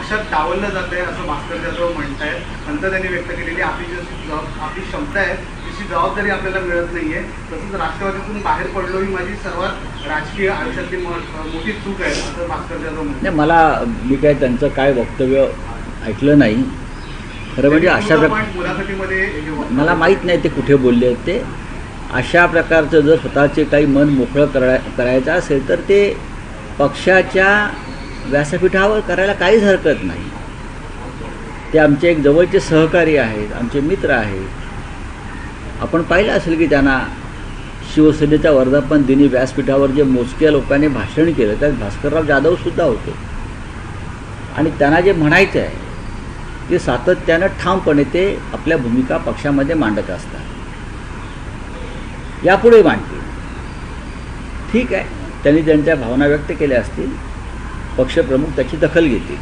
पक्षात डावललं जात आहे असं भास्कर जाधव म्हणतायत. नंतर त्यांनी व्यक्त केलेली आपली क्षमता आहे तशी जबाबदारी आपल्याला मिळत नाहीये. तसंच राष्ट्रवादीतून बाहेर पडलो ही माझी सर्वात राजकीय आयुष्यातली मोठी चूक आहे असं भास्कर जाधव म्हणतात. नाही, मी काय त्यांचं काय वक्तव्य ऐकलं नाही. खरं म्हणजे अशा मुलाखतीमध्ये मला माहीत नाही ते कुठे बोलले आहेत ते. अशा प्रकारचं जर स्वतःचे काही मन मोकळं करायचं असेल तर ते पक्षाच्या व्यासपीठावर करायला काहीच हरकत नाही. ते आमचे एक जवळचे सहकारी आहेत, आमचे मित्र आहेत. आपण पाहिलं असेल की त्यांना शिवसेनेच्या वर्धापन दिनी व्यासपीठावर जे मोजक्या लोकांनी भाषण केलं त्यात भास्करराव जाधवसुद्धा होते. आणि त्यांना जे म्हणायचं आहे ते सातत्यानं ठामपणे ते आपल्या भूमिका पक्षामध्ये मांडत असतात. यापुढे मांडतील. ठीक आहे, त्यांनी त्यांच्या भावना व्यक्त केल्या असतील. पक्षप्रमुख त्याची दखल घेतील.